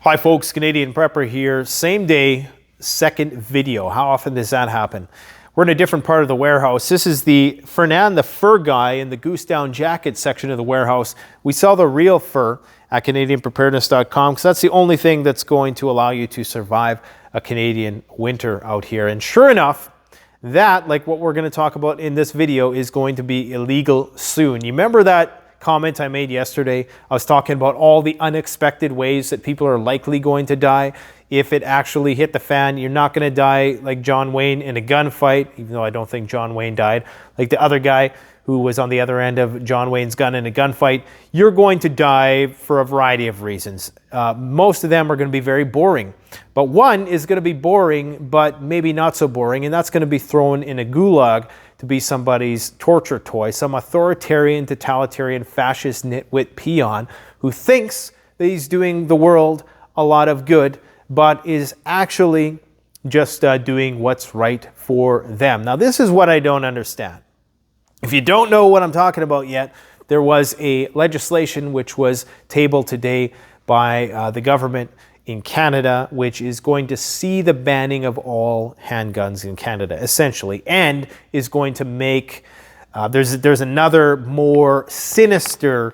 Hi folks, Canadian Prepper here. Same day, second video. How often does that happen? We're in a different part of the warehouse. This is the Fernand the Fur Guy in the Goose Down Jacket section of the warehouse. We sell the real fur at CanadianPreparedness.com because that's the only thing that's going to allow you to survive a Canadian winter out here. And sure enough, that, like what we're going to talk about in this video, is going to be illegal soon. You remember that comment I made yesterday? I was talking about all the unexpected ways that people are likely going to die. If it actually hit the fan, you're not going to die like John Wayne in a gunfight, even though I don't think John Wayne died, like the other guy who was on the other end of John Wayne's gun in a gunfight. You're going to die for a variety of reasons. Most of them are going to be very boring. But one is going to be boring, but maybe not so boring, and that's going to be thrown in a gulag to be somebody's torture toy, some authoritarian, totalitarian, fascist nitwit peon who thinks that he's doing the world a lot of good, but is actually just doing what's right for them. Now, this is what I don't understand. If you don't know what I'm talking about yet, there was a legislation which was tabled today by the government in Canada, which is going to see the banning of all handguns in Canada, essentially, and is going to make, there's another more sinister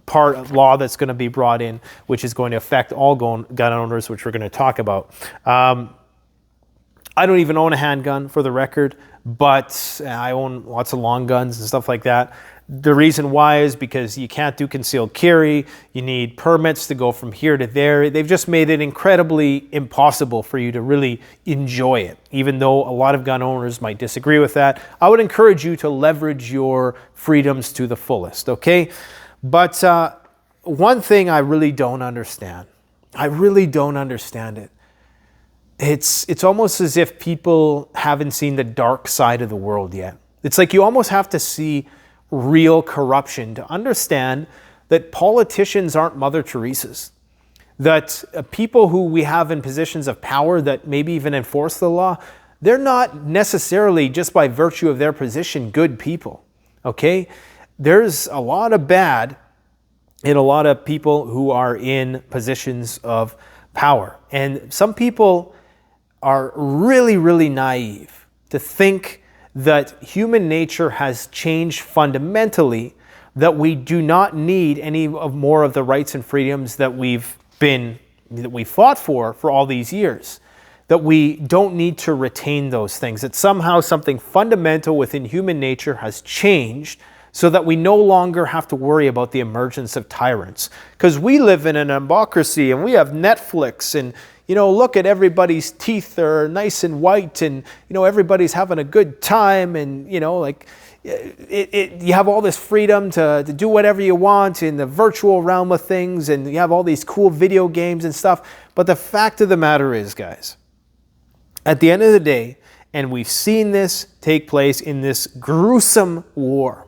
part of law that's going to be brought in, which is going to affect all gun owners, which we're going to talk about. I don't even own a handgun, for the record, but I own lots of long guns and stuff like that. The reason why is because you can't do concealed carry. You need permits to go from here to there. They've just made it incredibly impossible for you to really enjoy it, even though a lot of gun owners might disagree with that. I would encourage you to leverage your freedoms to the fullest, okay? But one thing I really don't understand, it. It's almost as if people haven't seen the dark side of the world yet. It's like you almost have to see real corruption to understand that politicians aren't Mother Teresa's, that people who we have in positions of power that maybe even enforce the law, they're not necessarily, just by virtue of their position, good people, okay? There's a lot of bad in a lot of people who are in positions of power. And some people are really, really naive to think that human nature has changed fundamentally, that we do not need any more of the rights and freedoms that we fought for all these years, that we don't need to retain those things, that somehow something fundamental within human nature has changed so that we no longer have to worry about the emergence of tyrants. Because we live in an democracy and we have Netflix, and look at everybody's teeth are nice and white, and everybody's having a good time, and you have all this freedom to do whatever you want in the virtual realm of things, and you have all these cool video games and stuff. But the fact of the matter is, guys, at the end of the day, and we've seen this take place in this gruesome war,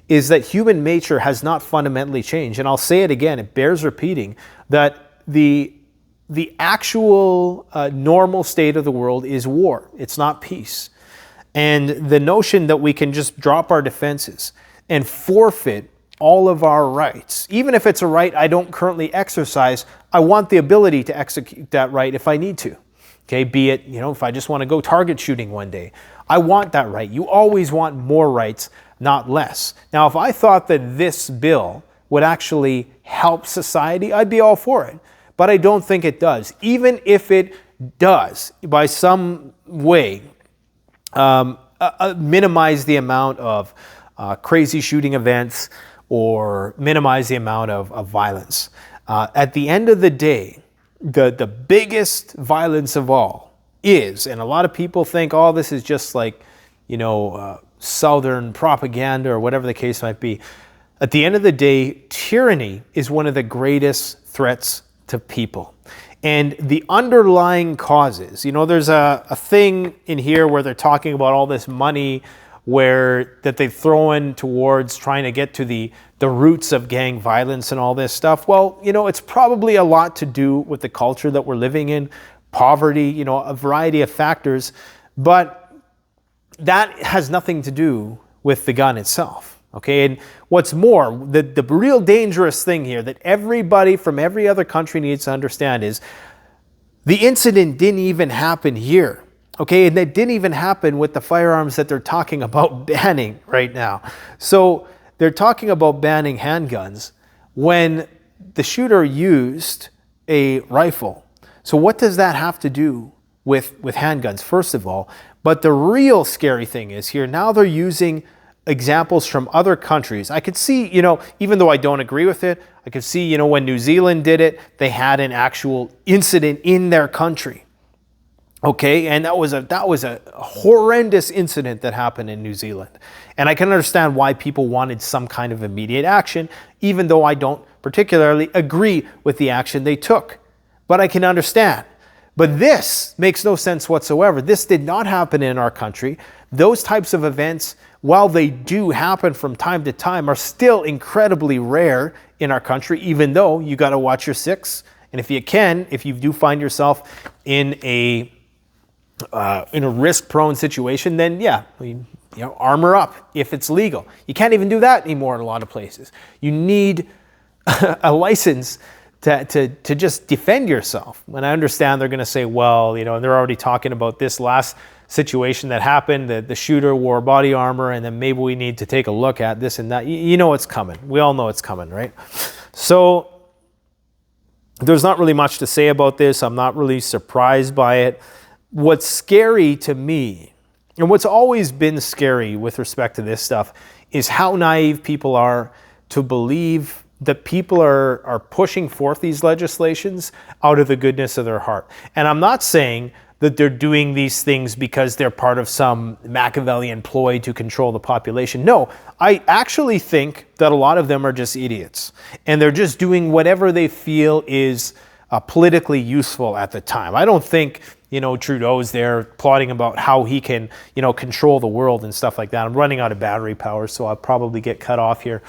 is that human nature has not fundamentally changed. And I'll say it again, it bears repeating, that the actual normal state of the world is war. It's not peace. And the notion that we can just drop our defenses and forfeit all of our rights, even if it's a right I don't currently exercise, I want the ability to execute that right if I need to. Okay, be it, if I just want to go target shooting one day, I want that right. You always want more rights, not less. Now, if I thought that this bill would actually help society, I'd be all for it. But I don't think it does. Even if it does, by some way, minimize the amount of crazy shooting events or minimize the amount of violence. At the end of the day, the biggest violence of all is, and a lot of people think, oh, this is just like, Southern propaganda or whatever the case might be. At the end of the day, tyranny is one of the greatest threats to people. And the underlying causes, there's a thing in here where they're talking about all this money that they've thrown towards trying to get to the roots of gang violence and all this stuff. Well, it's probably a lot to do with the culture that we're living in, poverty, a variety of factors, but that has nothing to do with the gun itself. Okay, and what's more, the real dangerous thing here that everybody from every other country needs to understand is the incident didn't even happen here. Okay, and that didn't even happen with the firearms that they're talking about banning right now. So they're talking about banning handguns when the shooter used a rifle. So what does that have to do with handguns, first of all? But the real scary thing is here, now they're using examples from other countries. I could see, even though I don't agree with it, I could see, when New Zealand did it, they had an actual incident in their country. Okay, and that was a horrendous incident that happened in New Zealand. And I can understand why people wanted some kind of immediate action, even though I don't particularly agree with the action they took. But I can understand. But this makes no sense whatsoever. This did not happen in our country. Those types of events, while they do happen from time to time, are still incredibly rare in our country, even though you got to watch your six. And if you do find yourself in a risk-prone situation, then armor up if it's legal. You can't even do that anymore in a lot of places. You need a license to just defend yourself. And I understand they're going to say, well, and they're already talking about this last situation that happened, that the shooter wore body armor, and then maybe we need to take a look at this and that. You know it's coming. We all know it's coming, right? So there's not really much to say about this. I'm not really surprised by it. What's scary to me, and what's always been scary with respect to this stuff, is how naive people are to believe that people are pushing forth these legislations out of the goodness of their heart. And I'm not saying that they're doing these things because they're part of some Machiavellian ploy to control the population. No, I actually think that a lot of them are just idiots. And they're just doing whatever they feel is politically useful at the time. I don't think, Trudeau's there plotting about how he can, control the world and stuff like that. I'm running out of battery power, so I'll probably get cut off here.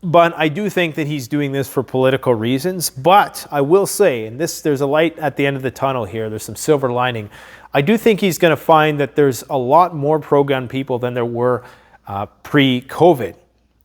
But I do think that he's doing this for political reasons. But I will say, and there's a light at the end of the tunnel here. There's some silver lining. I do think he's going to find that there's a lot more pro-gun people than there were pre-COVID.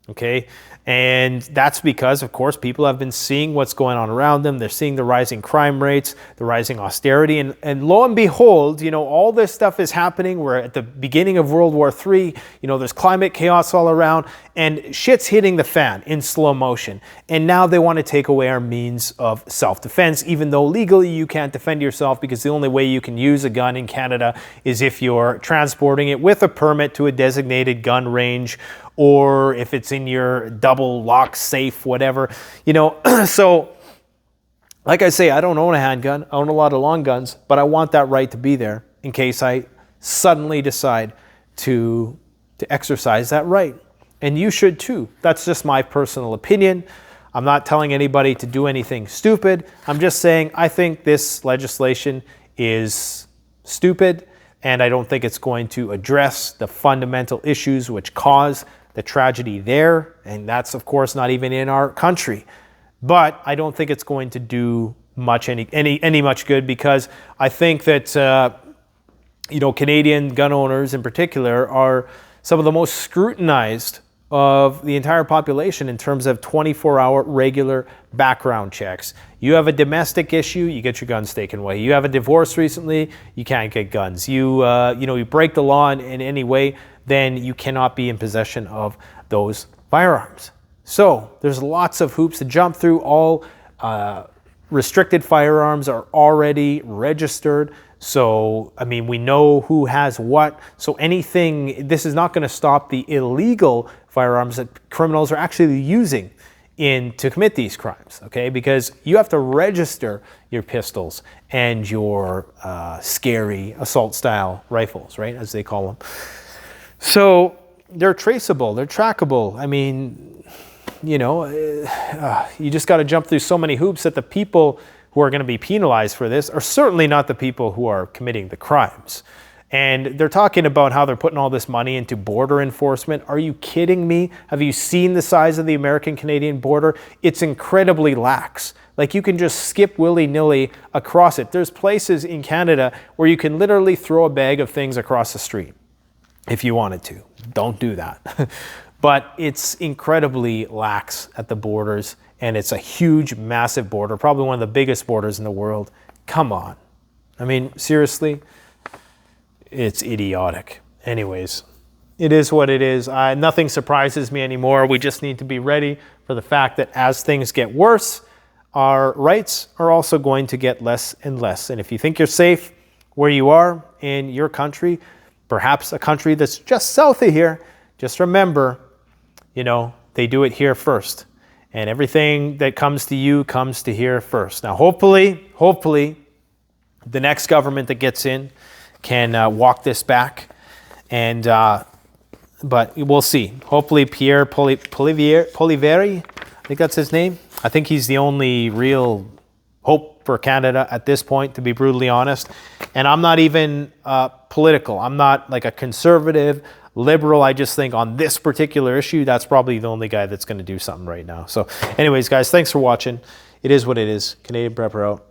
Okay? And that's because, of course, people have been seeing what's going on around them. They're seeing the rising crime rates, the rising austerity. And lo and behold, all this stuff is happening. We're at the beginning of World War III. There's climate chaos all around. And shit's hitting the fan in slow motion. And now they want to take away our means of self-defense, even though legally you can't defend yourself, because the only way you can use a gun in Canada is if you're transporting it with a permit to a designated gun range, or if it's in your double lock safe, whatever, So, like I say, I don't own a handgun. I own a lot of long guns, but I want that right to be there in case I suddenly decide to exercise that right. And you should too. That's just my personal opinion. I'm not telling anybody to do anything stupid. I'm just saying I think this legislation is stupid, and I don't think it's going to address the fundamental issues which cause the tragedy there, and that's of course not even in our country. But I don't think it's going to do much any much good, because I think that Canadian gun owners in particular are some of the most scrutinized of the entire population in terms of 24-hour regular background checks. You have a domestic issue, you get your guns taken away. You have a divorce recently, you can't get guns. You break the law in any way, then you cannot be in possession of those firearms. So there's lots of hoops to jump through. All restricted firearms are already registered. So, we know who has what. So this is not going to stop the illegal firearms that criminals are actually using to commit these crimes, okay? Because you have to register your pistols and your scary assault-style rifles, right, as they call them. So they're traceable, they're trackable. You just got to jump through so many hoops that the people who are going to be penalized for this are certainly not the people who are committing the crimes. And they're talking about how they're putting all this money into border enforcement. Are you kidding me? Have you seen the size of the American-Canadian border? It's incredibly lax. Like, you can just skip willy-nilly across it. There's places in Canada where you can literally throw a bag of things across the street. if you wanted to. Don't do that. But it's incredibly lax at the borders, and it's a huge, massive border, probably one of the biggest borders in the world. Come on. I mean, seriously, it's idiotic. Anyways, it is what it is. Nothing surprises me anymore. We just need to be ready for the fact that as things get worse, our rights are also going to get less and less. And if you think you're safe where you are in your country, perhaps a country that's just south of here, just remember, you know, they do it here first. And everything that comes to you comes to here first. Now, hopefully, the next government that gets in can walk this back. And but we'll see. Hopefully Pierre Poilievre, I think that's his name. I think he's the only real hope for Canada at this point, to be brutally honest. And I'm not even political. I'm not like a conservative, liberal. I just think on this particular issue, that's probably the only guy that's going to do something right now. So anyways, guys, thanks for watching. It is what it is. Canadian Prepper out.